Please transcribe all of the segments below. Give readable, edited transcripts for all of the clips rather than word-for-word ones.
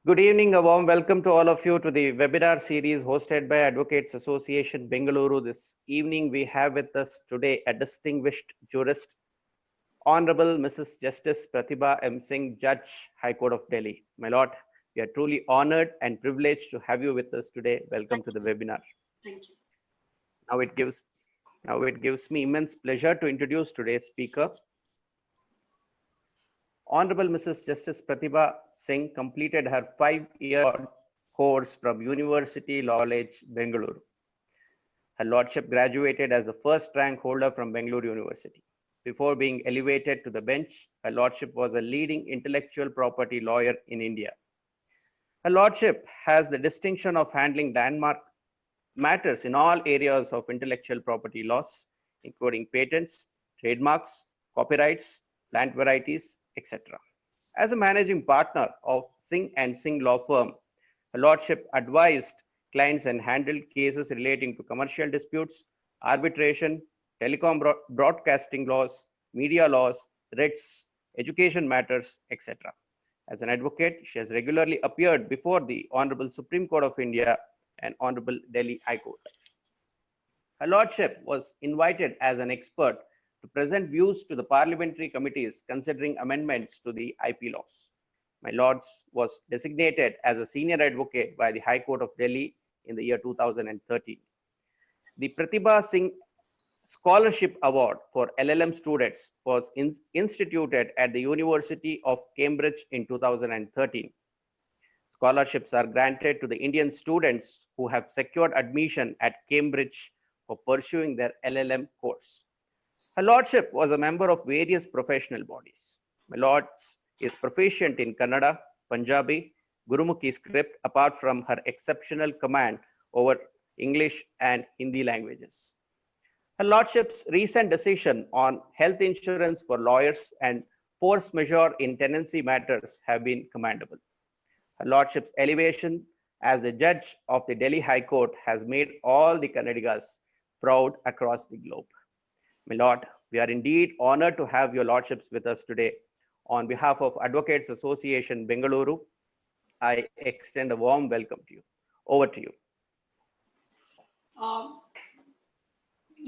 Good evening, a warm welcome to all of you to the webinar series hosted by Advocates Association Bengaluru. This evening we have with us today a distinguished jurist, Honorable Mrs. Justice Pratibha M. Singh, Judge, High Court of Delhi. My Lord, we are truly honored and privileged to have you with us today. Welcome Thank to the you. webinar. Thank you. Now it gives me immense pleasure to introduce today's speaker. Honorable Mrs. Justice Pratibha Singh completed her 5-year course from University Law College, Bengaluru. Her Lordship graduated as the first rank holder from Bengaluru University. Before being elevated to the bench, Her Lordship was a leading intellectual property lawyer in India. Her Lordship has the distinction of handling landmark matters in all areas of intellectual property laws, including patents, trademarks, copyrights, plant varieties, etc. As a managing partner of Singh and Singh law firm, Her Lordship advised clients and handled cases relating to commercial disputes, arbitration, telecom broadcasting laws, media laws, writs, education matters, etc. As an advocate, she has regularly appeared before the Honorable Supreme Court of India and Honorable Delhi High Court. Her Lordship was invited as an expert to present views to the parliamentary committees considering amendments to the IP laws. My Lords was designated as a senior advocate by the High Court of Delhi in the year 2013. The Pratibha Singh Scholarship Award for LLM students was instituted at the University of Cambridge in 2013. Scholarships are granted to the Indian students who have secured admission at Cambridge for pursuing their LLM course. Her Lordship was a member of various professional bodies. My Lords is proficient in Kannada, Punjabi, Gurumukhi script, apart from her exceptional command over English and Hindi languages. Her Lordship's recent decision on health insurance for lawyers and force majeure in tenancy matters have been commendable. Her Lordship's elevation as the judge of the Delhi High Court has made all the Kannadigas proud across the globe. My Lord, we are indeed honored to have your Lordships with us today. On behalf of Advocates Association Bengaluru, I extend a warm welcome to you. Over to you.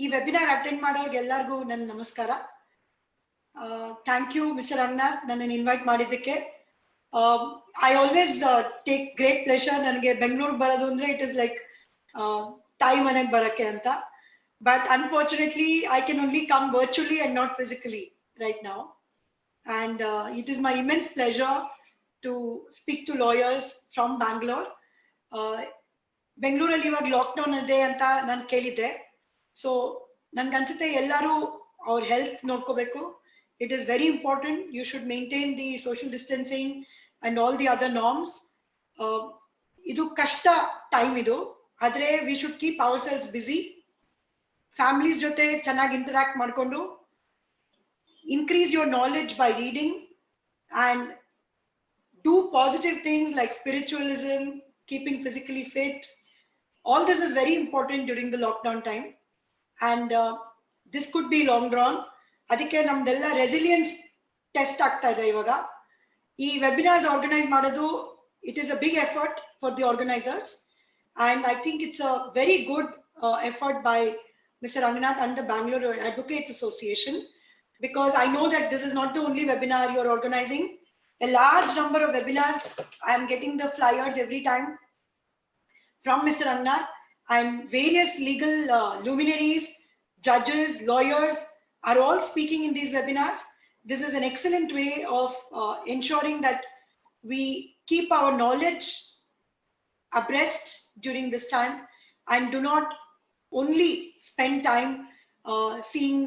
ಈ webinar attend ಮಾಡೋರ್ಗೆ ಎಲ್ಲರಿಗೂ ನನ್ನ ನಮಸ್ಕಾರ. Thank you mister Ranganath ನನ್ನನ್ನು invite ಮಾಡಿದ್ದಕ್ಕೆ. I always take great pleasure. ನನಗೆ ಬೆಂಗಳೂರು ಬರೋದು ಅಂದರೆ ಇಟ್ ಇಸ್ ಲೈಕ್ ತಾಯಿ ಮನೆಗೆ ಬರೋಕ್ಕೆ ಅಂತ. But unfortunately, I can only come virtually and not physically right now. And it is my immense pleasure to speak to lawyers from Bangalore. ಬೆಂಗಳೂರಲ್ಲಿ ಇವಾಗ lockdown ಇದೆ ಅಂತ ನಾನು ಕೇಳಿದ್ದೆ. ಸೊ ನನ್ಗನ್ಸುತ್ತೆ ಎಲ್ಲರೂ ಅವ್ರ ಹೆಲ್ತ್ ನೋಡ್ಕೋಬೇಕು. It is very important. You should maintain the social distancing and all the other norms. ಇದು ಕಷ್ಟ ಟೈಮ್ ಇದು, ಆದರೆ we should keep ourselves busy. Families ಜೊತೆ ಚೆನ್ನಾಗಿ ಇಂಟರಾಕ್ಟ್ ಮಾಡಿಕೊಂಡು increase your knowledge by reading and do positive things like spiritualism, keeping physically fit. All this is very important during the lockdown time, and this could be long drawn. ಅದಕ್ಕೆ ನಮ್ದೆಲ್ಲ resilience test ಆಗ್ತಾ ಇದೆ ಇವಾಗ. ಈ webinars organise ಮಾಡೋದು it is a big effort for the organisers, and I think it's a very good effort by Mr. Ranganath and the Bangalore Advocates Association, because I know that this is not the only webinar you're organizing. A large number of webinars, I am getting the flyers every time from Mr. Ranganath, and various legal luminaries, judges, lawyers are all speaking in these webinars. This is an excellent way of ensuring that we keep our knowledge abreast during this time and do not only spend time seeing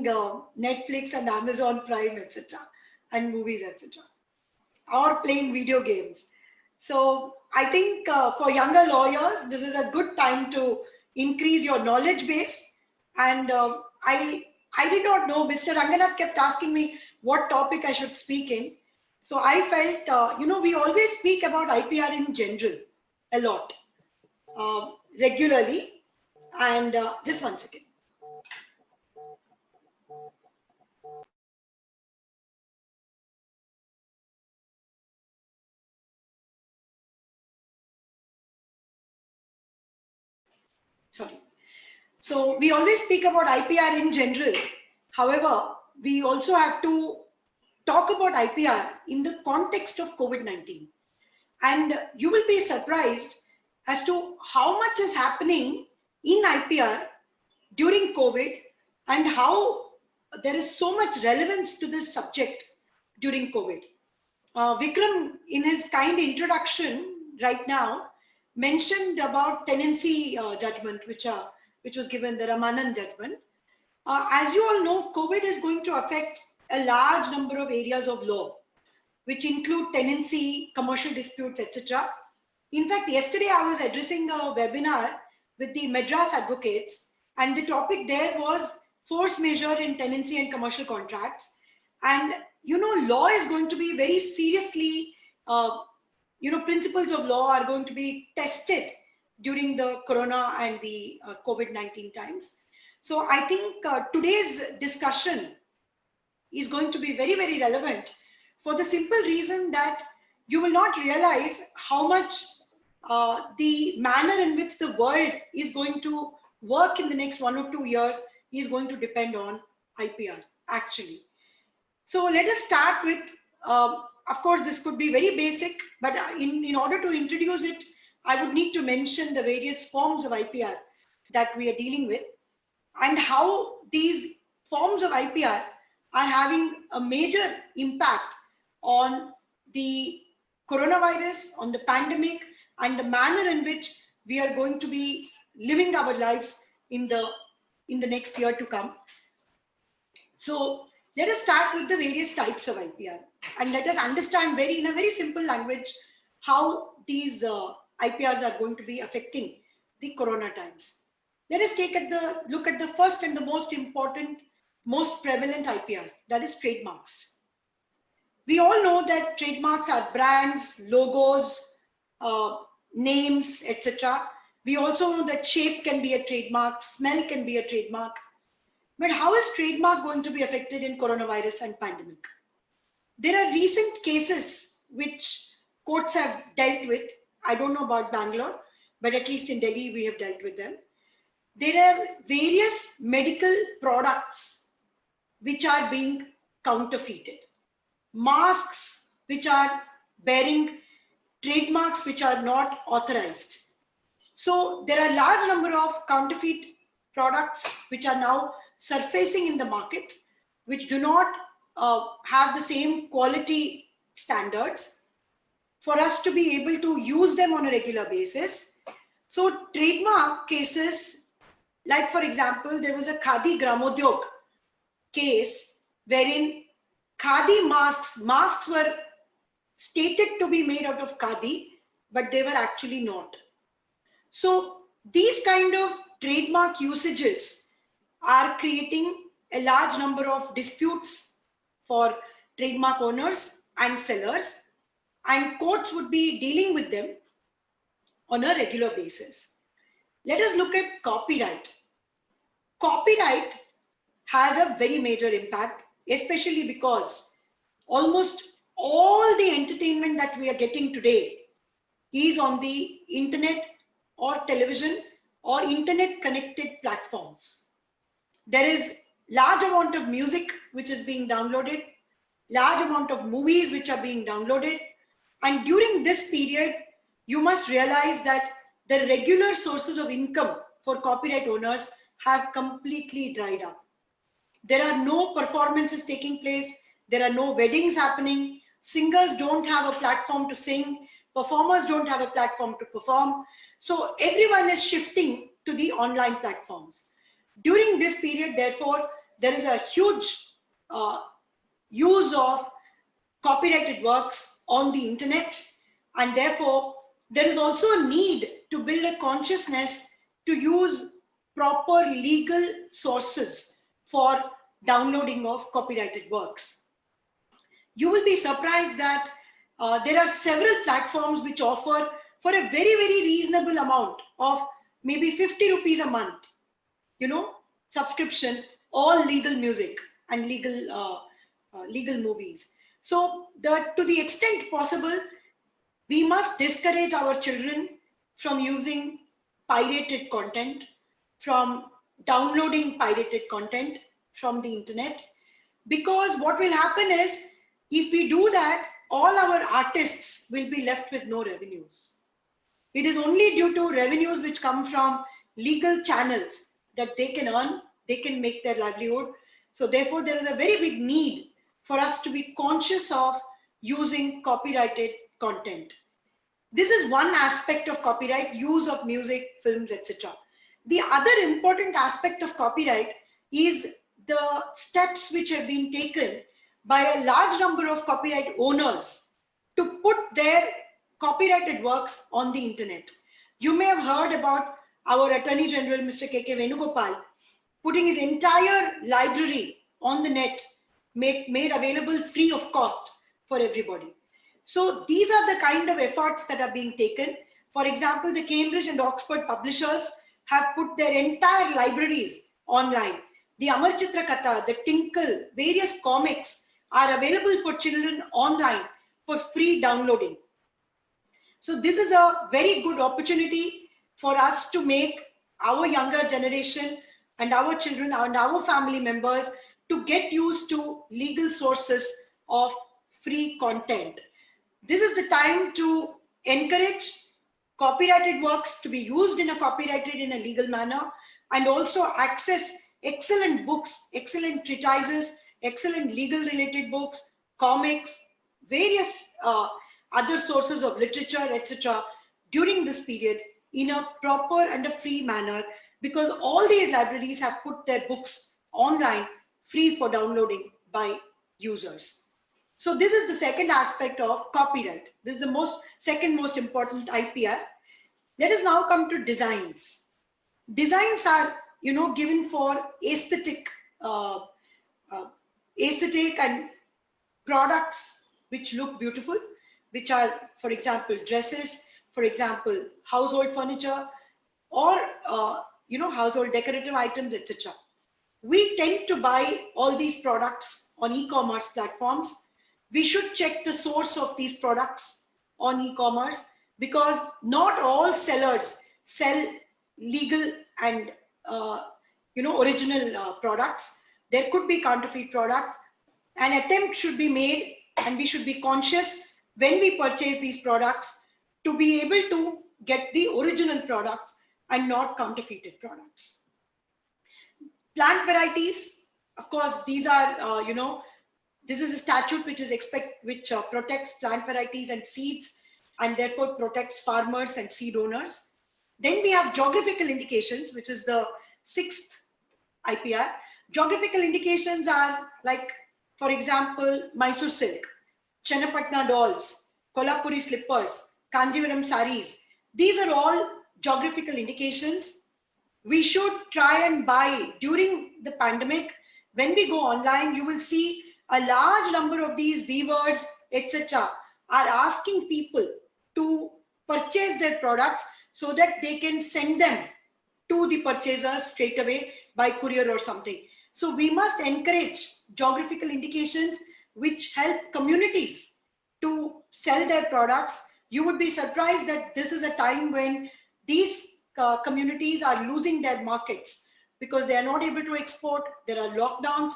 Netflix and Amazon Prime, etc., and movies, etc., or playing video games. So I think for younger lawyers, this is a good time to increase your knowledge base. And I did not know. Mr. Ranganath kept asking me what topic I should speak in. So I felt, we always speak about IPR in general a lot, regularly. And just one second. Sorry. So we always speak about IPR in general. However, we also have to talk about IPR in the context of COVID-19. And you will be surprised as to how much is happening in IPR during COVID and how there is so much relevance to this subject during COVID. Vikram, in his kind introduction right now, mentioned about tenancy judgment, which was given, the Ramanan judgment. As you all know, COVID is going to affect a large number of areas of law, which include tenancy, commercial disputes, etc. In fact, yesterday I was addressing a webinar with the Madras advocates, and the topic there was force majeure in tenancy and commercial contracts. And you know, law is going to be very seriously, principles of law are going to be tested during the Corona and the COVID-19 times. So I think today's discussion is going to be very, very relevant for the simple reason that you will not realize how much the manner in which the world is going to work in the next 1 or 2 years is going to depend on IPR, actually. So let us start with, of course, this could be very basic, but in order to introduce it, I would need to mention the various forms of IPR that we are dealing with and how these forms of IPR are having a major impact on the coronavirus, on the pandemic, and the manner in which we are going to be living our lives in the next year to come. So let us start with the various types of IPR, and let us understand in a very simple language how these IPRs are going to be affecting the Corona times. Let us look at the first and the most important, most prevalent IPR, that is trademarks. We all know that trademarks are brands, logos, names, etc. We also know that shape can be a trademark, smell can be a trademark. But how is trademark going to be affected in coronavirus and pandemic? There are recent cases which courts have dealt with. I don't know about Bangalore, but at least in Delhi, we have dealt with them. There are various medical products which are being counterfeited. Masks which are bearing trademarks which are not authorized. So there are a large number of counterfeit products which are now surfacing in the market, which do not have the same quality standards for us to be able to use them on a regular basis. So trademark cases, like for example, there was a Khadi Gramodyog case wherein Khadi masks were stated to be made out of Khadi, but they were actually not. So these kind of trademark usages are creating a large number of disputes for trademark owners and sellers, and courts would be dealing with them on a regular basis. Let us look at copyright. Copyright has a very major impact, especially because almost all the entertainment that we are getting today is on the internet or television or internet connected platforms. There is large amount of music which is being downloaded, large amount of movies which are being downloaded, and during this period you must realize that the regular sources of income for copyright owners have completely dried up. There are no performances taking place, there are no weddings happening, singers don't have a platform to sing, performers don't have a platform to perform. So everyone is shifting to the online platforms. During this period, therefore, there is a huge use of copyrighted works on the internet, and therefore there is also a need to build a consciousness to use proper legal sources for downloading of copyrighted works. You will be surprised that there are several platforms which offer for a very, very reasonable amount of maybe 50 rupees a month, subscription, all legal music and legal movies. So to the extent possible, we must discourage our children from using pirated content. from downloading pirated content from the internet. Because what will happen is, if we do that, all our artists will be left with no revenues. It is only due to revenues which come from legal channels that they can earn, they can make their livelihood. So therefore, there is a very big need for us to be conscious of using copyrighted content. This is one aspect of copyright, use of music, films, etc. The other important aspect of copyright is the steps which have been taken by a large number of copyright owners to put their copyrighted works on the internet. You may have heard about our Attorney General, Mr. K.K. Venugopal, putting his entire library on the net, made available free of cost for everybody. So these are the kind of efforts that are being taken. For example, the Cambridge and Oxford publishers have put their entire libraries online. The Amar Chitra Katha, the Tinkle, various comics are available for children online for free downloading. So this is a very good opportunity for us to make our younger generation and our children and our family members to get used to legal sources of free content. This is the time to encourage copyrighted works to be used in a legal manner, and also access excellent books, excellent treatises, excellent legal related books, comics, various other sources of literature, etc. during this period in a proper and a free manner, because all these libraries have put their books online free for downloading by users. So this is the second aspect of copyright. This is the second most important IPR. Let us now come to designs. Designs are, given for aesthetic and products which look beautiful, which are, for example, dresses, for example, household furniture, or household decorative items, etc. We tend to buy all these products on e-commerce platforms. We should check the source of these products on e-commerce, because not all sellers sell legal and original products. There could be counterfeit products. An attempt should be made, and we should be conscious when we purchase these products to be able to get the original products and not counterfeited products. Plant varieties, of course, these are, this is a statute which protects plant varieties and seeds, and therefore protects farmers and seed owners. Then we have geographical indications, which is the 6th IPR. Geographical indications are like, for example, Mysore silk, Channapatna dolls, Kolhapuri slippers, Kanjivaram saris. These are all geographical indications. We should try and buy during the pandemic. When we go online, you will see a large number of these weavers, etc., are asking people to purchase their products so that they can send them to the purchasers straight away by courier or something. So we must encourage geographical indications which help communities to sell their products. You would be surprised that this is a time when these communities are losing their markets because they are not able to export. There are lockdowns,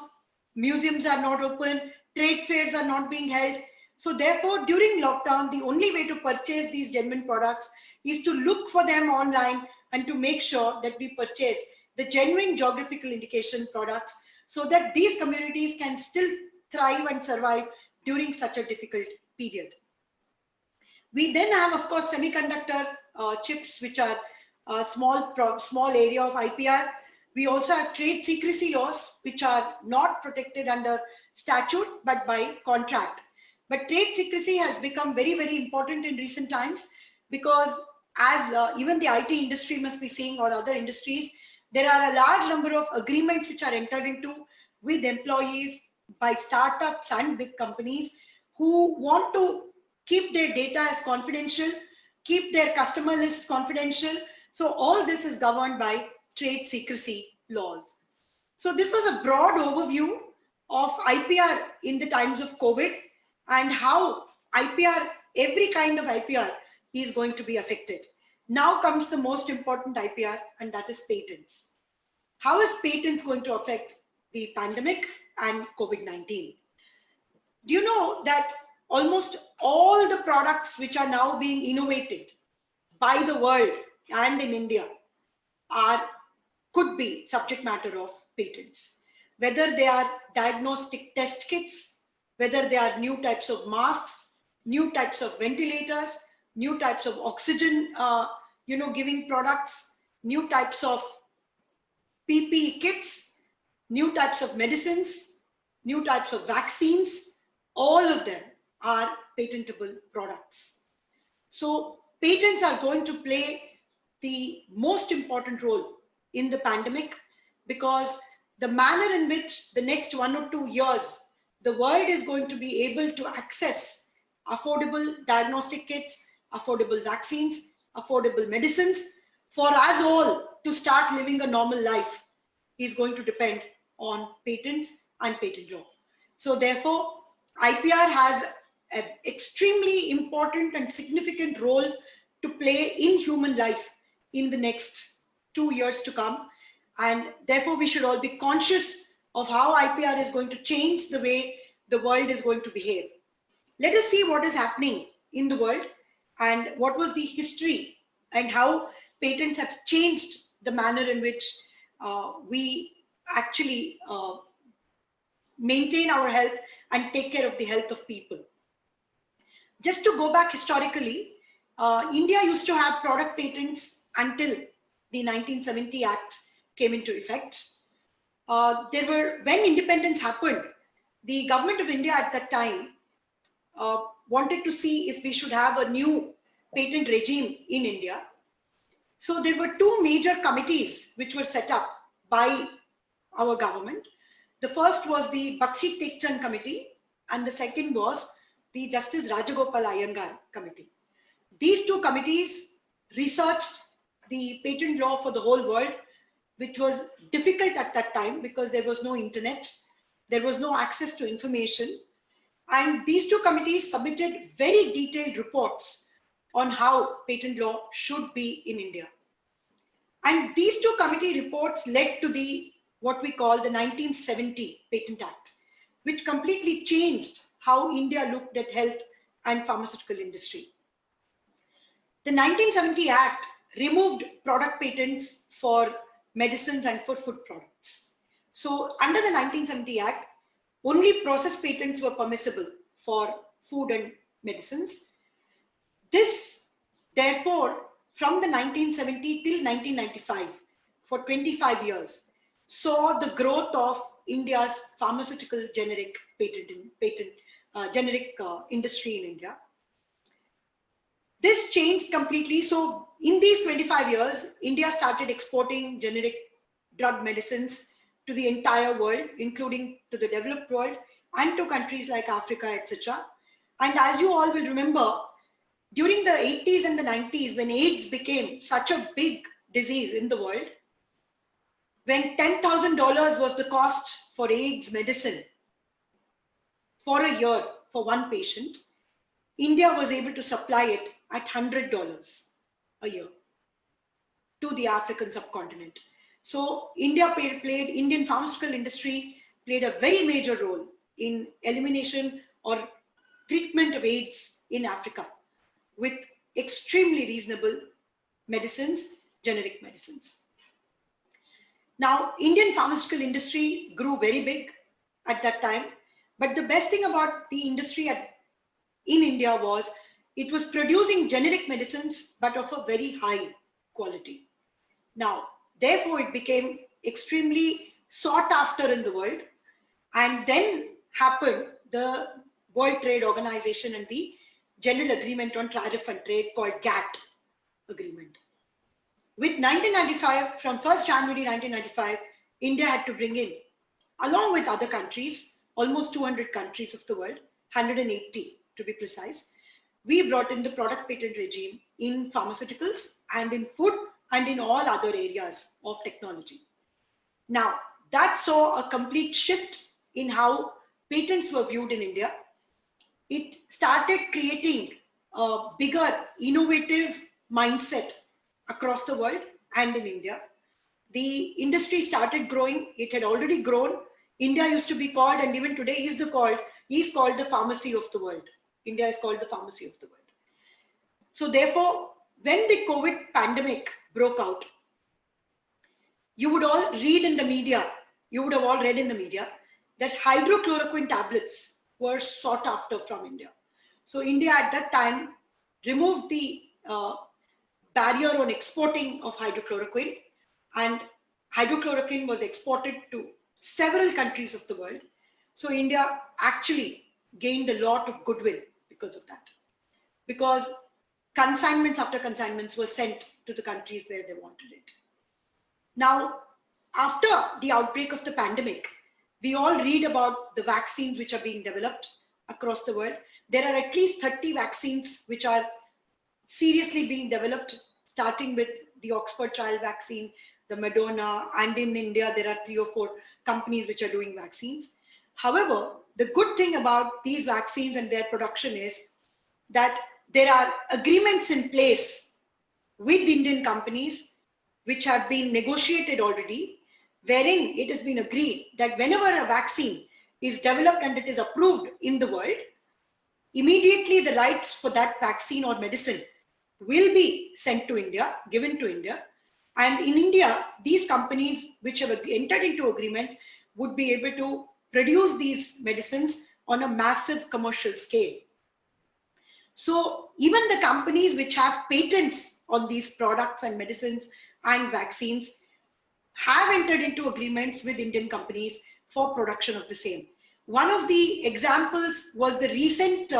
museums are not open, trade fairs are not being held. So therefore, during lockdown, the only way to purchase these genuine products is to look for them online and to make sure that we purchase the genuine geographical indication products so that these communities can still thrive and survive during such a difficult period. We then have, of course, semiconductor chips, which are a small area of IPR. We also have trade secrecy laws, which are not protected under statute, but by contract. But trade secrecy has become very, very important in recent times, because as even the IT industry must be seeing, or other industries, there are a large number of agreements which are entered into with employees by startups and big companies who want to keep their data as confidential, keep their customer lists confidential. So all this is governed by trade secrecy laws. So this was a broad overview of IPR in the times of COVID and how IPR, every kind of IPR is going to be affected. Now comes the most important IPR, and that is patents. how is patents going to affect the pandemic and COVID-19? Do you know that almost all the products which are now being innovated by the world and in India could be subject matter of patents? Whether they are diagnostic test kits, whether they are new types of masks, new types of ventilators, new types of oxygen, giving products, new types of PPE kits, new types of medicines, new types of vaccines, all of them are patentable products. So patents are going to play the most important role in the pandemic, because the manner in which the next 1 or 2 years, the world is going to be able to access affordable diagnostic kits, affordable vaccines, affordable medicines for us all to start living a normal life is going to depend on patents and patent law. So therefore, IPR has an extremely important and significant role to play in human life in the next 2 years to come. And therefore, we should all be conscious of how IPR is going to change the way the world is going to behave. Let us see what is happening in the world and what was the history and how patents have changed the manner in which we actually maintain our health and take care of the health of people. Just to go back historically, India used to have product patents until the 1970 Act came into effect. When independence happened, the government of India at that time wanted to see if we should have a new patent regime in India. So there were two major committees which were set up by our government. The first was the Bakshi Tekchand Committee, and the second was the Justice Rajagopal Iyengar Committee. These two committees researched the patent law for the whole world, which was difficult at that time because there was no internet, there was no access to information. And these two committees submitted very detailed reports on how patent law should be in India. And these two committee reports led to what we call the 1970 Patent Act, which completely changed how India looked at health and pharmaceutical industry. The 1970 Act removed product patents for medicines and for food products. So under the 1970 Act, only process patents were permissible for food and medicines. This, therefore, from the 1970 till 1995, for 25 years, saw the growth of India's pharmaceutical generic industry in India. This changed completely. So in these 25 years, India started exporting generic drug medicines to the entire world, including to the developed world and to countries like Africa, etc. And as you all will remember, during the 80s and the 90s, when AIDS became such a big disease in the world, when $10,000 was the cost for AIDS medicine for a year for one patient, India was able to supply it at $100 a year to the African subcontinent. So Indian pharmaceutical industry played a very major role in elimination or treatment of AIDS in Africa with extremely reasonable medicines, generic medicines. Now, Indian pharmaceutical industry grew very big at that time, but the best thing about the industry in India was it was producing generic medicines, but of a very high quality. Now, therefore, it became extremely sought after in the world, and then happened the World Trade Organization and the General Agreement on Tariff and Trade called GATT agreement. With 1995, from 1st January 1995, India had to bring in, along with other countries, almost 200 countries of the world, 180 to be precise, we brought in the product patent regime in pharmaceuticals and in food and in all other areas of technology. Now, that saw a complete shift in how patents were viewed in India. It started creating a bigger, innovative mindset across the world and in India. the industry started growing. It had already grown. India used to be called, and even today is called the pharmacy of the world. India is called the pharmacy of the world. So therefore, when the COVID pandemic broke out, you would all read in the media, you would have all read in the media that hydrochloroquine tablets were sought after from India. So India at that time removed the barrier on exporting of hydrochloroquine, and hydrochloroquine was exported to several countries of the world. So India actually gained a lot of goodwill because of that, because consignments after consignments were sent to the countries where they wanted it. Now, after the outbreak of the pandemic, we all read about the vaccines which are being developed across the world. There are at least 30 vaccines which are seriously being developed, starting with the Oxford trial vaccine, the Moderna, and in India, there are 3 or 4 companies which are doing vaccines. However, the good thing about these vaccines and their production is that there are agreements in place with Indian companies which have been negotiated already, wherein it has been agreed that whenever a vaccine is developed and it is approved in the world, immediately the rights for that vaccine or medicine will be sent to India, given to India. And in India, these companies which have entered into agreements would be able to produce these medicines on a massive commercial scale. So even the companies which have patents on these products and medicines and vaccines have entered into agreements with Indian companies for production of the same. One of the examples was the recent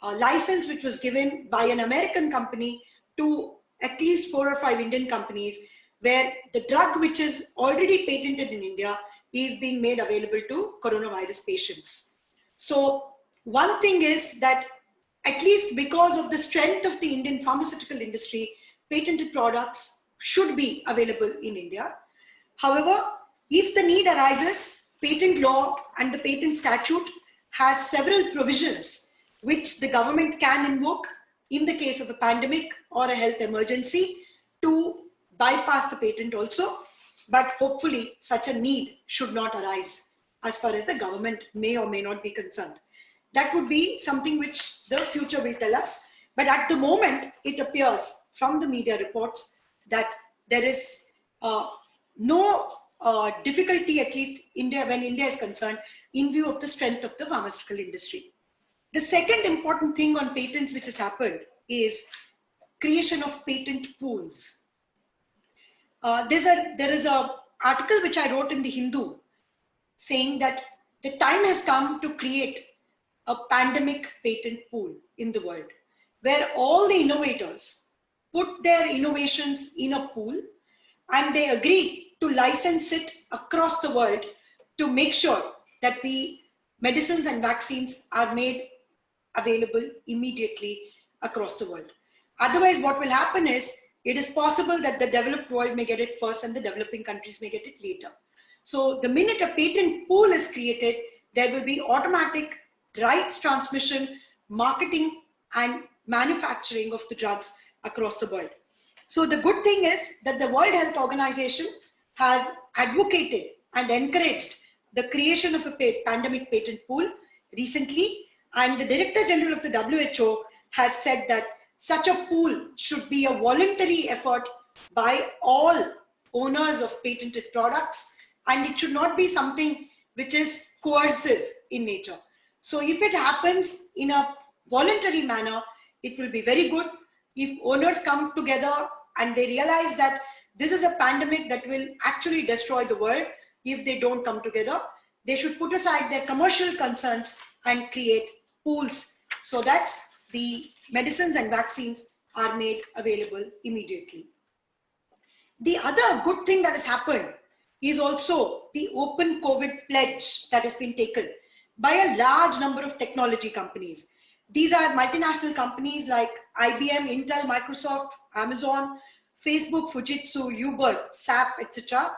license which was given by an American company to at least 4 or 5 Indian companies, where the drug which is already patented in India is being made available to coronavirus patients. So one thing is that at least because of the strength of the Indian pharmaceutical industry, patented products should be available in India. However, if the need arises, patent law and the patent statute has several provisions which the government can invoke in the case of a pandemic or a health emergency to bypass the patent also. But hopefully such a need should not arise as far as the government may or may not be concerned. That would be something which the future will tell us. But at the moment, it appears from the media reports that there is no difficulty, at least when India is concerned, in view of the strength of the pharmaceutical industry. The second important thing on patents which has happened is creation of patent pools. There is an article which I wrote in the Hindu saying that the time has come to create a pandemic patent pool in the world, where all the innovators put their innovations in a pool and they agree to license it across the world to make sure that the medicines and vaccines are made available immediately across the world. Otherwise, what will happen is, it is possible that the developed world may get it first and the developing countries may get it later. So the minute a patent pool is created, there will be automatic rights transmission, marketing, and manufacturing of the drugs across the world. So the good thing is that the World Health Organization has advocated and encouraged the creation of a pandemic patent pool recently, and the Director General of the WHO has said that such a pool should be a voluntary effort by all owners of patented products, and it should not be something which is coercive in nature. So if it happens in a voluntary manner, it will be very good. If owners come together and they realize that this is a pandemic that will actually destroy the world if they don't come together, they should put aside their commercial concerns and create pools so that the medicines and vaccines are made available immediately. The other good thing that has happened is also the open COVID pledge that has been taken by a large number of technology companies. These are multinational companies like IBM, Intel, Microsoft, Amazon, Facebook, Fujitsu, Uber, SAP, etc.,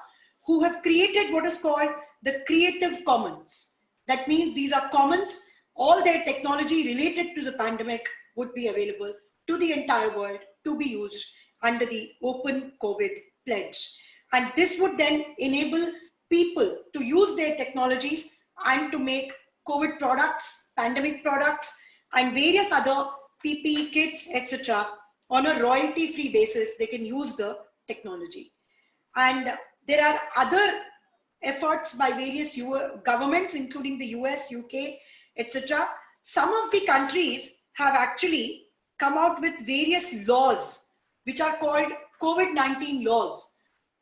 who have created what is called the Creative Commons. That means these are commons. All their technology related to the pandemic would be available to the entire world to be used under the Open COVID Pledge. And this would then enable people to use their technologies and to make COVID products, pandemic products, and various other PPE kits, etc. on a royalty-free basis. They can use the technology. And there are other efforts by various governments, including the US, UK, etc. Some of the countries have actually come out with various laws, which are called COVID-19 laws.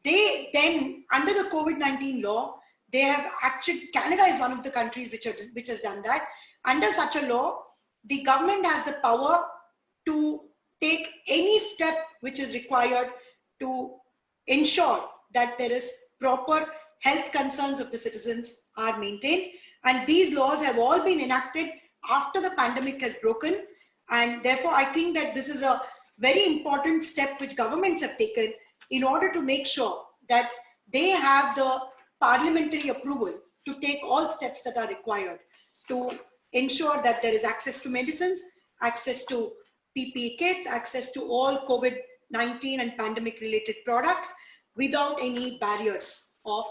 They then, under the COVID-19 law, they have actually, Canada is one of the countries which has done that. Under such a law, the government has the power to take any step which is required to ensure that there is proper health concerns of the citizens are maintained. And these laws have all been enacted after the pandemic has broken. And therefore, I think that this is a very important step which governments have taken in order to make sure that they have the parliamentary approval to take all steps that are required to ensure that there is access to medicines, access to PPE kits, access to all COVID-19 and pandemic related products without any barriers of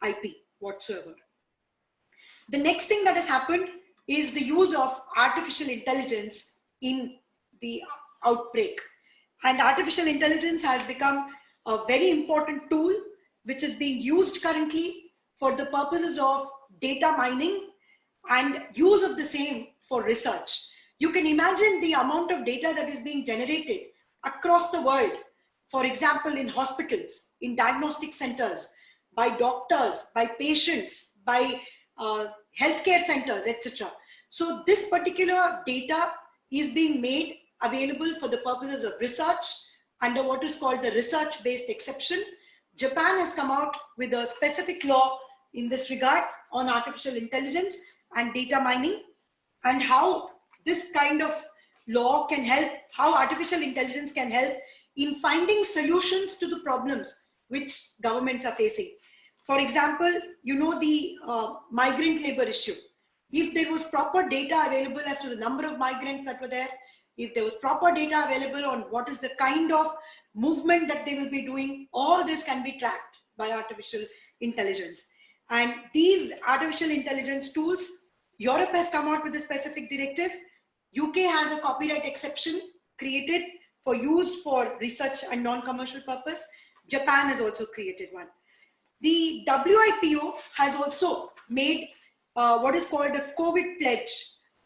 IP whatsoever. The next thing that has happened is the use of artificial intelligence in the outbreak. And artificial intelligence has become a very important tool which is being used currently for the purposes of data mining and use of the same for research. You can imagine the amount of data that is being generated across the world, for example, in hospitals, in diagnostic centers, by doctors, by patients, by healthcare centers, etc. So this particular data is being made available for the purposes of research under what is called the research-based exception. Japan has come out with a specific law in this regard on artificial intelligence and data mining, and how this kind of law can help, how artificial intelligence can help in finding solutions to the problems which governments are facing. For example, you know, the migrant labor issue. If there was proper data available as to the number of migrants that were there, if there was proper data available on what is the kind of movement that they will be doing, all this can be tracked by artificial intelligence. And these artificial intelligence tools, Europe has come out with a specific directive. UK has a copyright exception created for use for research and non-commercial purpose. Japan has also created one. The WIPO has also made what is called a COVID pledge,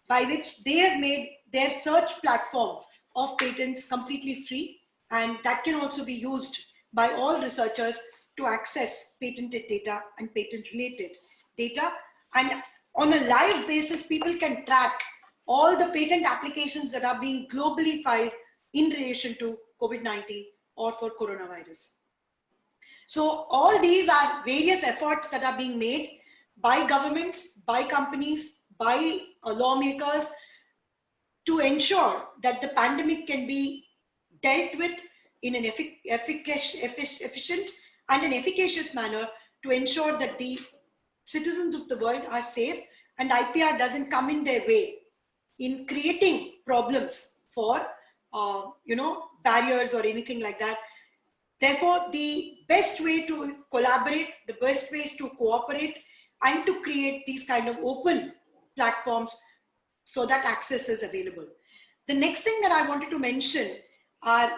by which they have made their search platform of patents completely free, and that can also be used by all researchers to access patented data and patent related data. And on a live basis, people can track all the patent applications that are being globally filed in relation to COVID-19 or for coronavirus. So all these are various efforts that are being made by governments, by companies, by lawmakers to ensure that the pandemic can be dealt with in an efficient and an efficacious manner to ensure that the citizens of the world are safe and IPR doesn't come in their way in creating problems for barriers or anything like that. Therefore, the best way to collaborate, the best way is to cooperate and to create these kind of open platforms so that access is available. The next thing that I wanted to mention are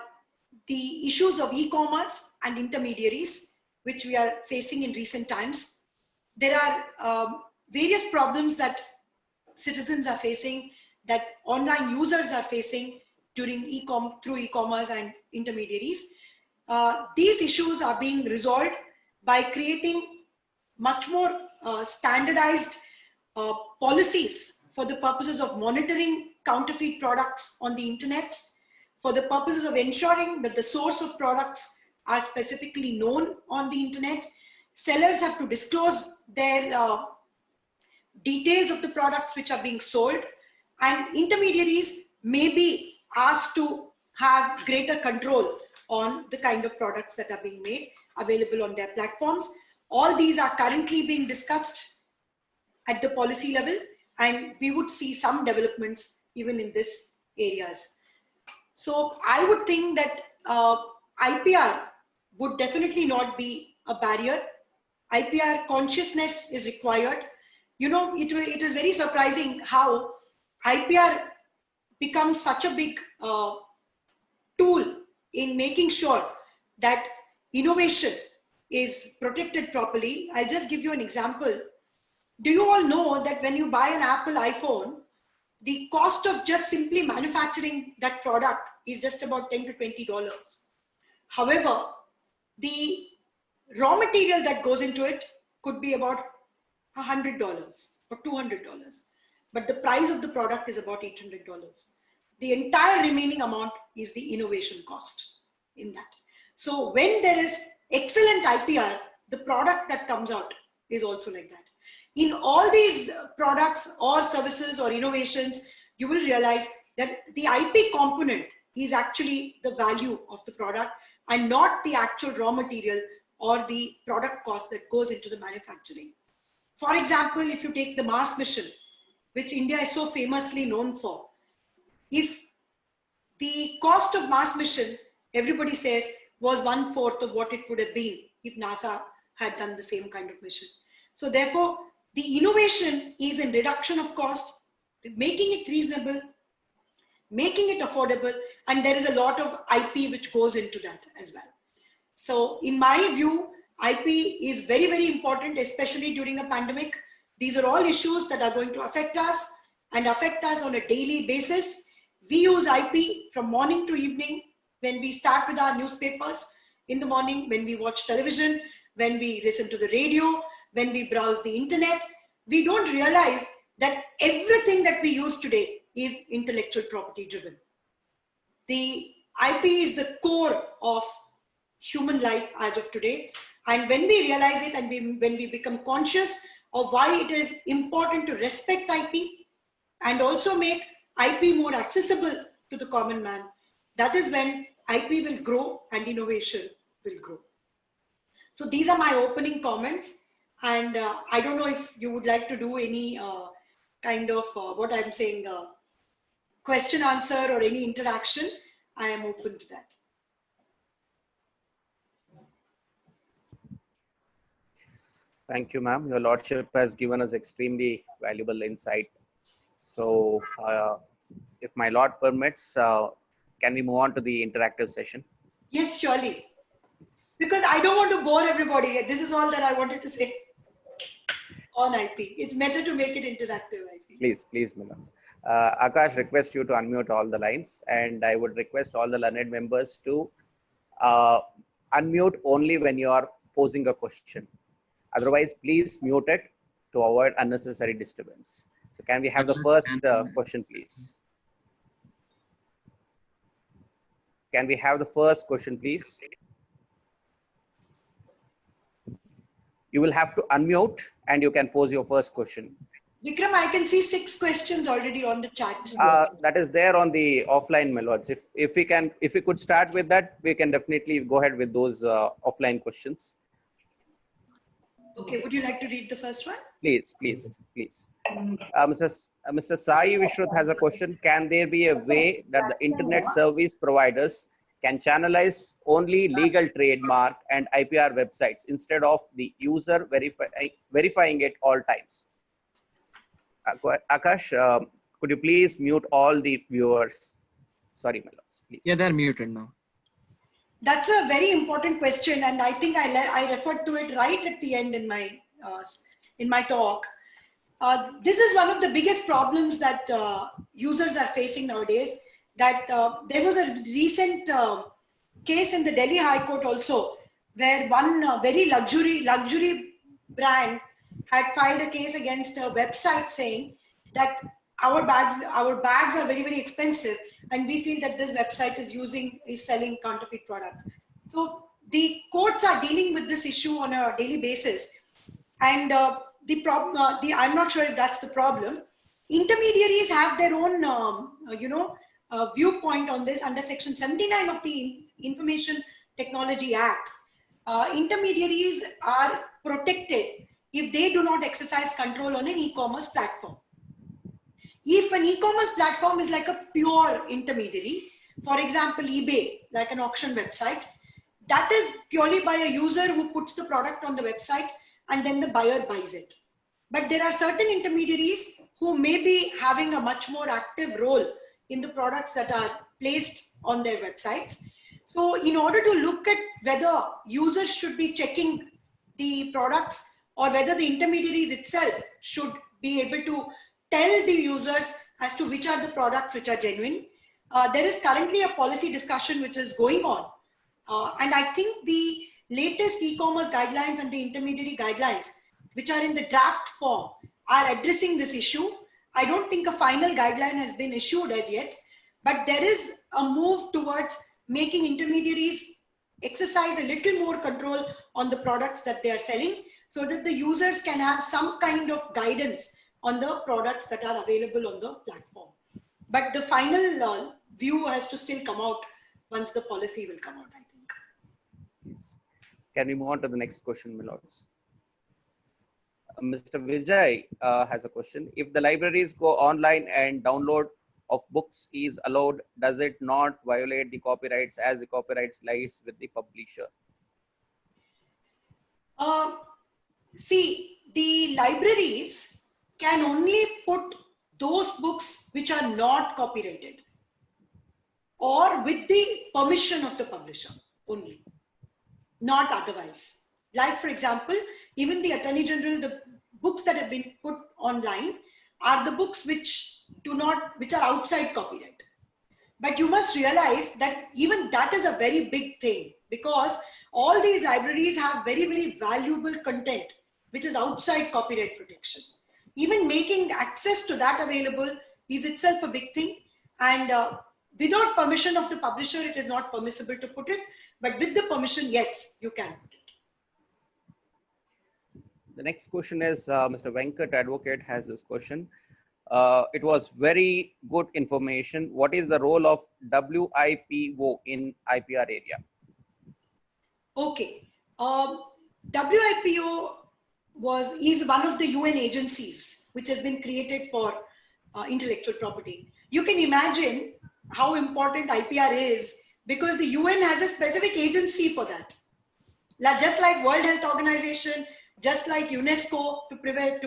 the issues of e-commerce and intermediaries, which we are facing in recent times. There are various problems that citizens are facing, that online users are facing during through e-commerce and intermediaries. These issues are being resolved by creating much more standardized policies for the purposes of monitoring counterfeit products on the internet, for the purposes of ensuring that the source of products are specifically known on the internet. Sellers have to disclose their details of the products which are being sold, and intermediaries may be asked to have greater control on the kind of products that are being made available on their platforms. All these are currently being discussed at the policy level, and we would see some developments even in these areas. So I would think that IPR would definitely not be a barrier. IPR consciousness is required. You know, it is very surprising how IPR becomes such a big tool in making sure that innovation is protected properly. I'll just give you an example. Do you all know that when you buy an Apple iPhone, the cost of just simply manufacturing that product is just about $10 to $20. However, the raw material that goes into it could be about $100 or $200, but the price of the product is about $800. The entire remaining amount is the innovation cost in that. So when there is excellent IPR, the product that comes out is also like that. In all these products or services or innovations, you will realize that the IP component is actually the value of the product and not the actual raw material or the product cost that goes into the manufacturing. For example, if you take the Mars mission, which India is so famously known for, if the cost of Mars mission, everybody says, was 1/4 of what it would have been if NASA had done the same kind of mission. So therefore, the innovation is in reduction of cost, making it reasonable, making it affordable, and there is a lot of IP which goes into that as well. So in my view, IP is very, very important, especially during a pandemic. These are all issues that are going to affect us and affect us on a daily basis. We use IP from morning to evening, when we start with our newspapers in the morning, when we watch television, when we listen to the radio, when we browse the internet. We don't realize that everything that we use today is intellectual property driven. The IP is the core of human life as of today. And when we realize it and when we become conscious of why it is important to respect IP and also make IP more accessible to the common man, that is when IP will grow and innovation will grow. So these are my opening comments. And I don't know if you would like to do any kind of what I'm saying, question answer or any interaction. I am open to that. Thank you, ma'am. Your Lordship has given us extremely valuable insight. So if my Lord permits, can we move on to the interactive session? Yes, surely. Because I don't want to bore everybody. This is all that I wanted to say on IP. It's better to make it interactive, I think. Please, madam. Akash, request you to unmute all the lines, and I would request all the learned members to unmute only when you are posing a question. Otherwise, please mute it to avoid unnecessary disturbance. So can we have the first question, please? Can we have the first question, please? You will have to unmute and you can pose your first question. Vikram, I can see 6 questions already on the chat. That is there on the offline, my lords. If we could start with that, we can definitely go ahead with those offline questions. Okay, would you like to read the first one? Please. Mr. Sai Vishruth has a question. Can there be a way that the internet service providers can channelize only legal trademark and IPR websites instead of the user verifying it all times? Akash, could you please mute all the viewers? Sorry, my lords, please. Yeah, they're muted now. That's a very important question, and I think I referred to it right at the end in my talk. This is one of the biggest problems that users are facing nowadays. That there was a recent case in the Delhi High Court also, where one very luxury brand had filed a case against a website saying that our bags are very, very expensive, and we feel that this website is selling counterfeit products. So the courts are dealing with this issue on a daily basis, and the problem, I'm not sure if that's the problem. Intermediaries have their own, viewpoint on this under Section 79 of the Information Technology Act. Intermediaries are protected if they do not exercise control on an e-commerce platform. If an e-commerce platform is like a pure intermediary, for example, eBay, like an auction website, that is purely by a user who puts the product on the website and then the buyer buys it. But there are certain intermediaries who may be having a much more active role in the products that are placed on their websites. So in order to look at whether users should be checking the products or whether the intermediaries itself should be able to tell the users as to which are the products which are genuine, there is currently a policy discussion which is going on. And I think the latest e-commerce guidelines and the intermediary guidelines, which are in the draft form, are addressing this issue. I don't think a final guideline has been issued as yet, but there is a move towards making intermediaries exercise a little more control on the products that they are selling, so that the users can have some kind of guidance on the products that are available on the platform. But the final view has to still come out once the policy will come out, I think. Yes. Can we move on to the next question, my lords? Mr. Vijay has a question. If the libraries go online and download of books is allowed, does it not violate the copyrights, as the copyrights lies with the publisher? See, the libraries can only put those books which are not copyrighted or with the permission of the publisher only, not otherwise. Like, for example, even the Attorney General, the books that have been put online are the books which are outside copyright. But you must realize that even that is a very big thing, because all these libraries have very, very valuable content which is outside copyright protection. Even making access to that available is itself a big thing. And without permission of the publisher, it is not permissible to put it. But with the permission, yes, you can put it. The next question is Mr. Venkat Advocate has this question. It was very good information. What is the role of WIPO in IPR area? Okay. WIPO is one of the UN agencies which has been created for intellectual property. You can imagine how important IPR is, because the UN has a specific agency for that. Just like World Health Organization, just like UNESCO to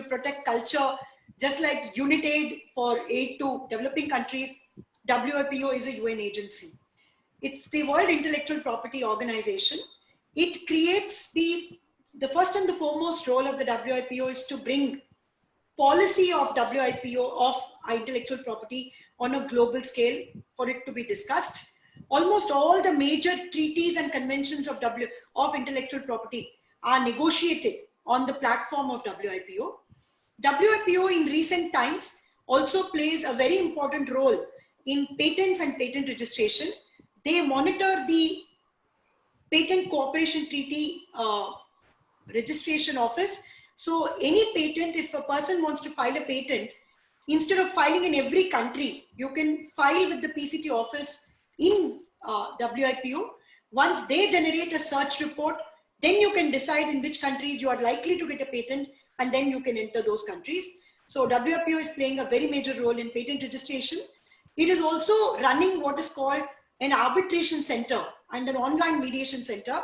protect culture, just like UNITAID for aid to developing countries, WIPO is a UN agency. It's the World Intellectual Property Organization. It creates the first and the foremost role of the WIPO is to bring policy of WIPO of intellectual property on a global scale for it to be discussed. Almost all the major treaties and conventions of intellectual property are negotiated on the platform of WIPO. WIPO in recent times also plays a very important role in patents and patent registration. They monitor the Patent Cooperation Treaty registration office. So any patent, if a person wants to file a patent, instead of filing in every country, you can file with the PCT office in WIPO. Once they generate a search report, then you can decide in which countries you are likely to get a patent, and then you can enter those countries. So WIPO is playing a very major role in patent registration. It is also running what is called an arbitration center and an online mediation center.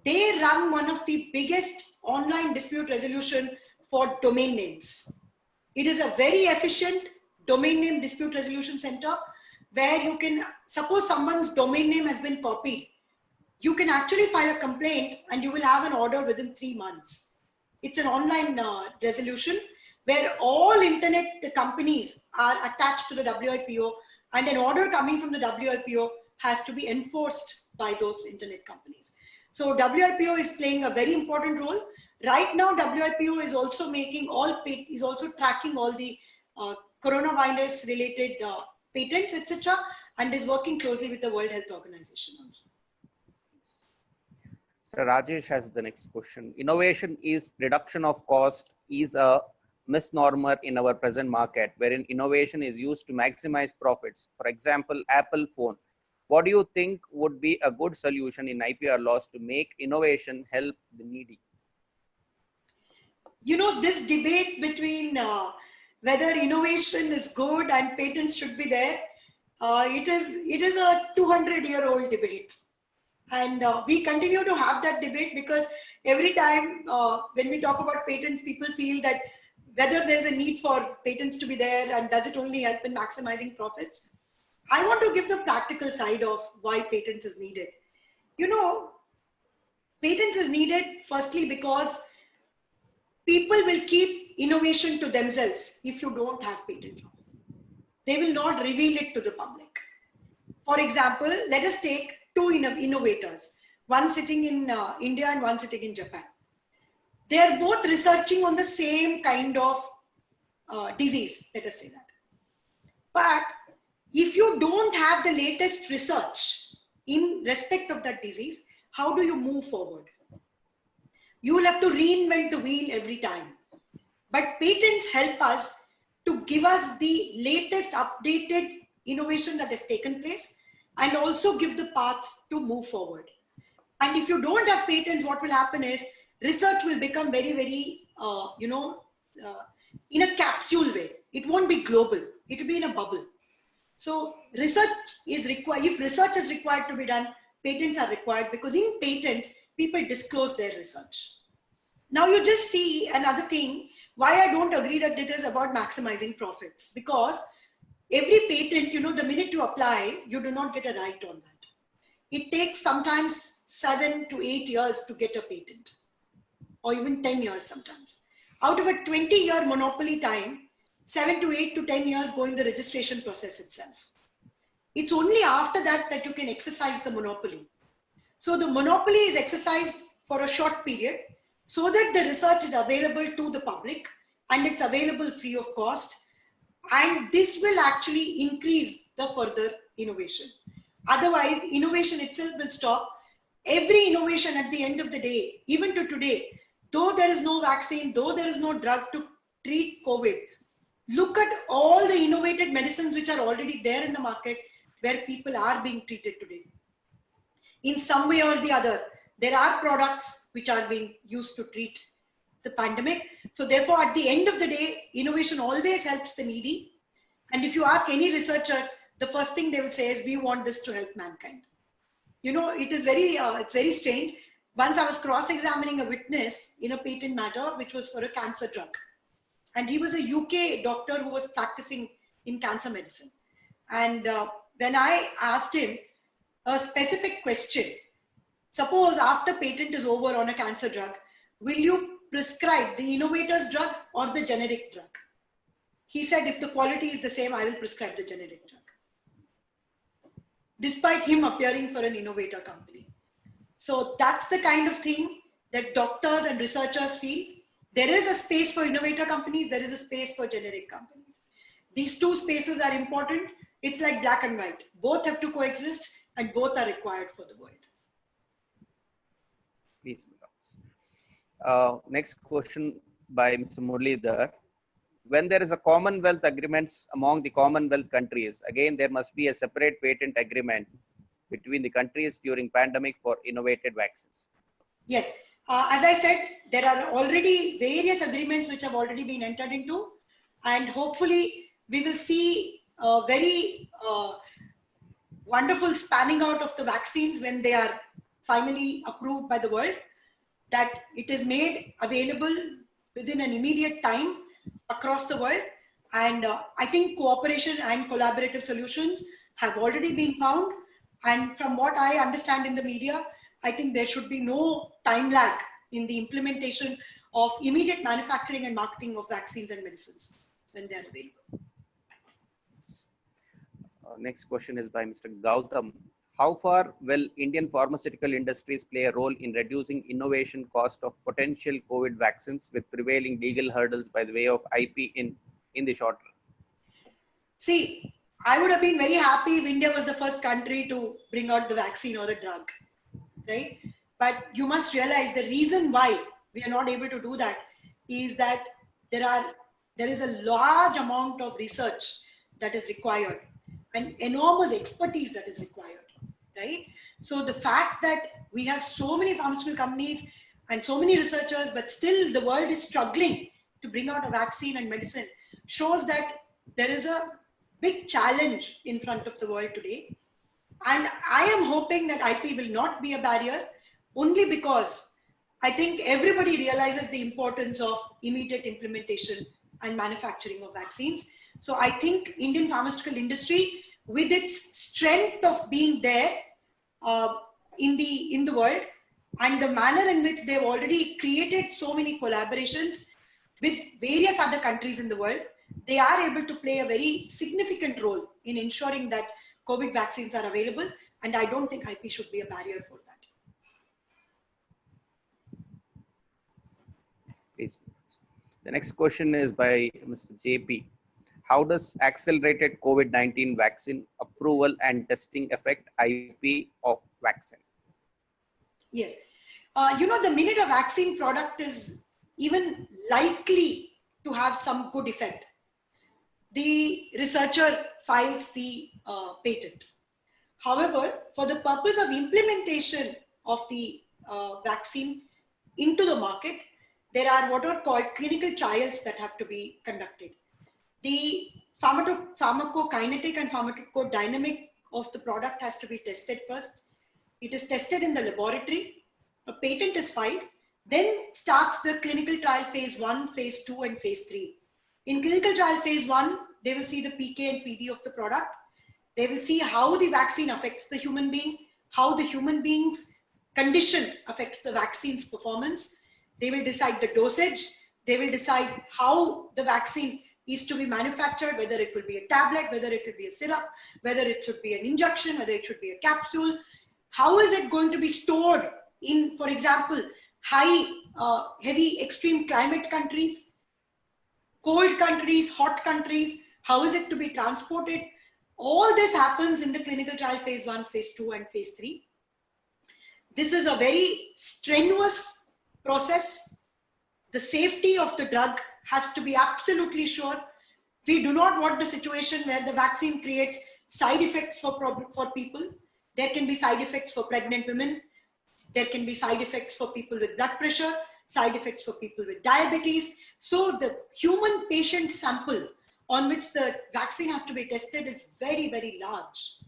They run one of the biggest online dispute resolution for domain names. It is a very efficient domain name dispute resolution center where you can, suppose someone's domain name has been copied, you can actually file a complaint and you will have an order within 3 months. It's an online resolution where all internet companies are attached to the WIPO, and an order coming from the WIPO has to be enforced by those internet companies. So WIPO is playing a very important role. Right now, WIPO is also tracking all the coronavirus related patents, etc., and is working closely with the World Health Organization also. Mr. Rajesh has the next question. Innovation is reduction of cost is a misnomer in our present market, wherein innovation is used to maximize profits. For example, Apple phone. What do you think would be a good solution in IPR laws to make innovation help the needy? You know, this debate between whether innovation is good and patents should be there, it is a 200-year-old debate. And we continue to have that debate because every time when we talk about patents, people feel that whether there's a need for patents to be there and does it only help in maximizing profits. I want to give the practical side of why patents is needed. You know, patents is needed firstly because people will keep innovation to themselves if you don't have patent law. They will not reveal it to the public. For example, let us take two innovators, one sitting in India and one sitting in Japan. They are both researching on the same kind of disease, let us say that. But if you don't have the latest research in respect of that disease, how do you move forward? You will have to reinvent the wheel every time. But patents help us to give us the latest updated innovation that has taken place and also give the path to move forward. And if you don't have patents, what will happen is research will become very, very, in a capsule way. It won't be global. It will be in a bubble. So research is required. If research is required to be done, patents are required because in patents, people disclose their research. Now you just see another thing, why I don't agree that it is about maximizing profits. Because every patent, the minute you apply, you do not get a right on that. It takes sometimes 7 to 8 years to get a patent, or even 10 years sometimes. Out of a 20-year monopoly time, 7 to 8 to 10 years go in the registration process itself. It's only after that that you can exercise the monopoly. So the monopoly is exercised for a short period so that the research is available to the public and it's available free of cost. And this will actually increase the further innovation. Otherwise, innovation itself will stop. Every innovation at the end of the day, even to today, though there is no vaccine, though there is no drug to treat COVID, look at all the innovated medicines which are already there in the market where people are being treated today. In some way or the other, there are products which are being used to treat the pandemic. So therefore, at the end of the day, innovation always helps the needy. And if you ask any researcher, the first thing they will say is, we want this to help mankind. It is it's very strange. Once I was cross-examining a witness in a patent matter, which was for a cancer drug. And he was a UK doctor who was practicing in cancer medicine. And when I asked him a specific question, suppose after patent is over on a cancer drug, will you prescribe the innovator's drug or the generic drug? He said, if the quality is the same, I will prescribe the generic drug. Despite him appearing for an innovator company. So that's the kind of thing that doctors and researchers feel. There is a space for innovator companies. There is a space for generic companies. These two spaces are important. It's like black and white. Both have to coexist and both are required for the world. Please, next question by Mr. Muralidhar. When there is a Commonwealth agreements among the Commonwealth countries, again, there must be a separate patent agreement between the countries during pandemic for innovated vaccines. Yes. As I said, there are already various agreements which have already been entered into, and hopefully we will see a very wonderful spanning out of the vaccines when they are finally approved by the world, that it is made available within an immediate time across the world. And I think cooperation and collaborative solutions have already been found. And from what I understand in the media, I think there should be no time lag in the implementation of immediate manufacturing and marketing of vaccines and medicines when they are available. Next question is by Mr. Gautam. How far will Indian pharmaceutical industries play a role in reducing innovation cost of potential COVID vaccines with prevailing legal hurdles by the way of IP in the short run? See, I would have been very happy if India was the first country to bring out the vaccine or the drug, right? But you must realize the reason why we are not able to do that is that there is a large amount of research that is required and enormous expertise that is required, right? So the fact that we have so many pharmaceutical companies and so many researchers, but still the world is struggling to bring out a vaccine and medicine shows that there is a big challenge in front of the world today. And I am hoping that IP will not be a barrier, only because I think everybody realizes the importance of immediate implementation and manufacturing of vaccines. So I think Indian pharmaceutical industry, with its strength of being there in the world, and the manner in which they've already created so many collaborations with various other countries in the world, they are able to play a very significant role in ensuring that COVID vaccines are available. And I don't think IP should be a barrier for that. Please. The next question is by Mr. JP. How does accelerated COVID-19 vaccine approval and testing affect IP of vaccine? Yes. The minute a vaccine product is even likely to have some good effect, the researcher files the patent. However, for the purpose of implementation of the vaccine into the market, there are what are called clinical trials that have to be conducted. The pharmacokinetic and pharmacodynamic of the product has to be tested first. It is tested in the laboratory, a patent is filed, then starts the clinical trial phase 1, phase 2, and phase 3. In clinical trial phase 1, they will see the PK and PD of the product. They will see how the vaccine affects the human being, how the human being's condition affects the vaccine's performance. They will decide the dosage. They will decide how the vaccine is to be manufactured, whether it will be a tablet, whether it will be a syrup, whether it should be an injection, whether it should be a capsule. How is it going to be stored in, for example, high, heavy, extreme climate countries, cold countries, hot countries? How is it to be transported? All this happens in the clinical trial phase 1, phase 2, and phase 3. This is a very strenuous process. The safety of the drug has to be absolutely sure. We do not want the situation where the vaccine creates side effects for people. There can be side effects for pregnant women. There can be side effects for people with blood pressure, side effects for people with diabetes. So the human patient sample on which the vaccine has to be tested is very, very large.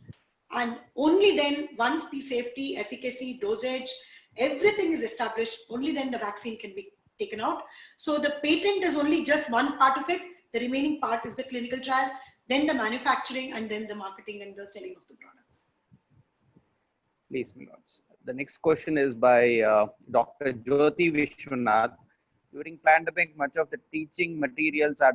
And only then, once the safety, efficacy, dosage, everything is established, only then the vaccine can be taken out. So the patent is only just one part of it. The remaining part is the clinical trial, then the manufacturing, and then the marketing and the selling of the product. Please, Milords. The next question is by Dr. Jyoti Vishwanath. During pandemic, much of the teaching materials are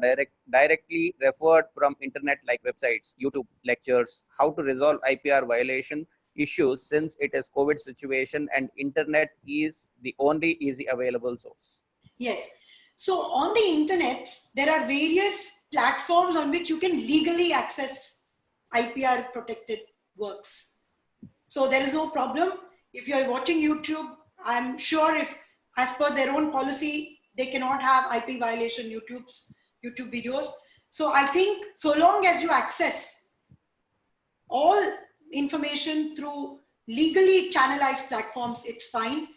directly referred from internet like websites, YouTube lectures, how to resolve IPR violation issues since it is COVID situation and internet is the only easy available source. Yes. So on the internet, there are various platforms on which you can legally access IPR protected works. So there is no problem. If you are watching YouTube, I'm sure if as per their own policy, they cannot have IP violation YouTube videos. So I think so long as you access all information through legally channelized platforms, it's fine.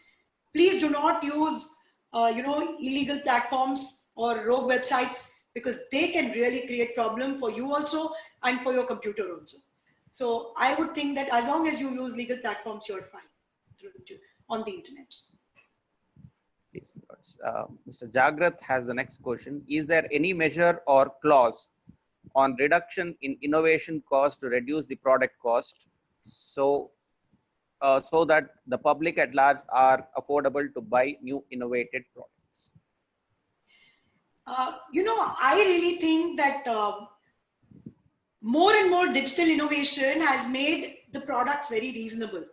Please do not use illegal platforms or rogue websites, because they can really create problem for you also and for your computer also. So I would think that as long as you use legal platforms, you're fine on the internet. Please, Mr. Jagrat has the next question. Is there any measure or clause on reduction in innovation cost to reduce the product cost so that the public at large are affordable to buy new innovated products? I really think that more and more digital innovation has made the products very reasonable.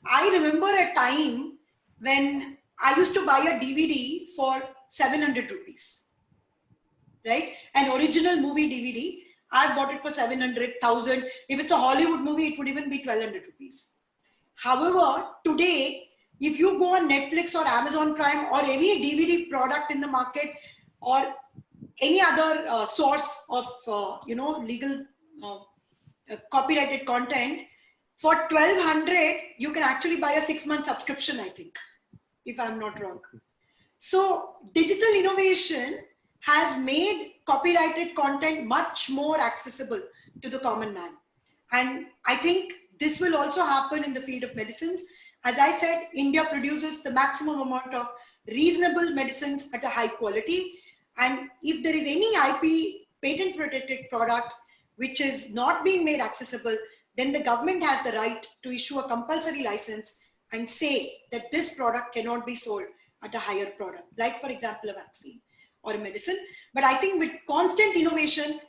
I remember a time when I used to buy a DVD for 700 rupees, right? An original movie DVD, I bought it for 700,000. If it's a Hollywood movie, it would even be 1200 rupees. However, today, if you go on Netflix or Amazon Prime or any DVD product in the market or any other source of, legal copyrighted content, for 1200, you can actually buy a 6-month subscription, I think, if I'm not wrong. So digital innovation has made copyrighted content much more accessible to the common man. And I think this will also happen in the field of medicines. As I said, India produces the maximum amount of reasonable medicines at a high quality. And if there is any IP, patent protected product, which is not being made accessible, then the government has the right to issue a compulsory license and say that this product cannot be sold at a higher product, like for example, a vaccine or a medicine. But I think with constant innovation,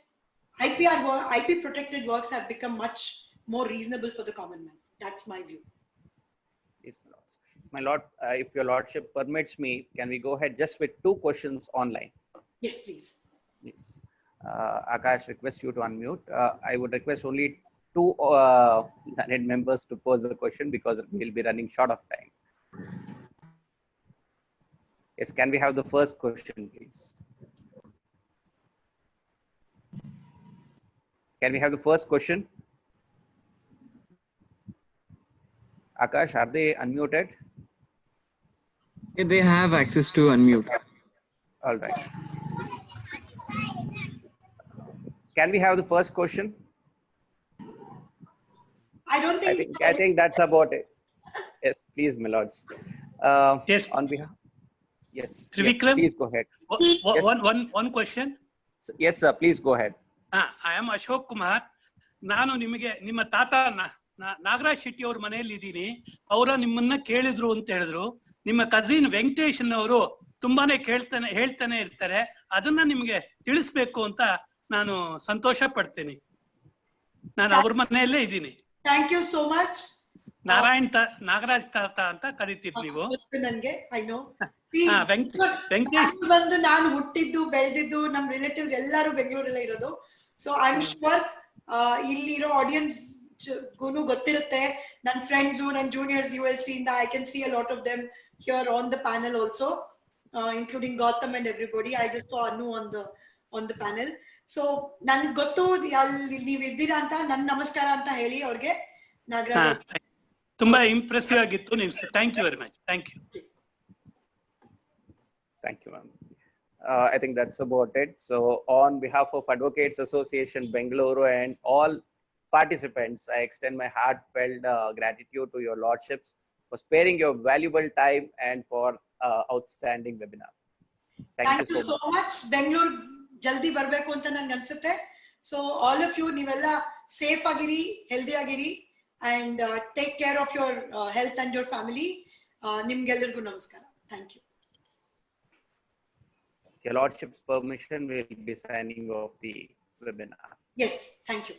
IP protected works have become much more reasonable for the common man. That's my view. Yes, my lords. My lord, if your lordship permits me, can we go ahead just with 2 questions online? Yes, please. Yes. Akash, request you to unmute. I would request only 2 members to pose the question because we'll be running short of time. Yes, can we have the first question, please? Can we have the first question? Akash, are they unmuted? They have access to unmute. All right. Can we have the first question? I think that's about it. Yes, please, my lords. Yes. On behalf. Yes. Trivikram, yes, please go ahead. One question. Yes, sir. Please go ahead. I am Ashok Kumar. ನಾನು ನಿಮಗೆ ನಿಮ್ಮ ತಾತ ನಾಗರಾಜ್ ಶೆಟ್ಟಿ ಅವ್ರ ಮನೆಯಲ್ಲಿ ಇದ್ದೀನಿ. ಅವರ ನಿಮ್ಮನ್ನ ಕೇಳಿದ್ರು ಅಂತ ಹೇಳಿದ್ರು. ನಿಮ್ಮ ಕಸಿನ್ ವೆಂಕಟೇಶ್ ಅವರು ತುಂಬಾನೇ ಹೇಳ್ತಾನೆ ಇರ್ತಾರೆ. ಅದನ್ನ ನಿಮಗೆ ತಿಳಿಸ್ಬೇಕು ಅಂತ ನಾನು ಸಂತೋಷ ಪಡ್ತೀನಿ. ನಾನು ಅವ್ರ ಮನೆಯಲ್ಲೇ ಇದ್ದೀನಿ. Thank you so much. Nagaraj ತಾತ ಅಂತ ಕರಿತೀರಿ ನೀವು. ನನಗೆ ಐ ನೋ. ವೆಂಕಟೇಶ್ ಬಂದು ನಾನು ಹುಟ್ಟಿದ್ದು ಬೆಳೆದಿದ್ದು ನಮ್ಮ ರಿಲೇಟಿವ್ಸ್ ಎಲ್ಲರೂ ಬೆಂಗಳೂರಲ್ಲೇ ಇರೋದು. ಸೊ ಐ ಆಮ್ ಶೂರ್ ಇಲ್ಲಿರೋ ಆಡಿಯನ್ಸ್ ಗುನು ಗೊತ್ತಿರುತ್ತೆ. ನನ್ನ ಫ್ರೆಂಡ್ಸ್, ನನ್ನ juniors, you will see in I can see a lot of them here on the panel also, including Gautam and everybody. I just saw Anu on the panel. So ನನ್ಗೆ ಗೊತ್ತು ಅಲ್ಲಿ ನೀವು ಇದ್ದೀರಾ ಅಂತ. ನನ್ನ ನಮಸ್ಕಾರ ಅಂತ ಹೇಳಿ ಅವ್ರಿಗೆ. ನಾಗರಾಜ್ ತುಂಬಾ ಇಂಪ್ರೆಸಿವ್ ಆಗಿತ್ತು ನಿಮ್. Thank you very much. Thank you. Thank you, ma'am. I think that's about it. So on behalf of Advocates Association Bengaluru and all participants, I extend my heartfelt gratitude to your lordships for sparing your valuable time and for outstanding webinar. Thank you so much. Bengaluru jaldi barbeku anta nange ansutte. So all of you, ನೀವೆಲ್ಲ safe agiri, healthy agiri, and take care of your health and your family. ನಿಮ್ಗೆಲ್ಲರಿಗೂ ನಮಸ್ಕಾರ. Thank you. Your lordship's permission, will be signing off the webinar. Yes, thank you.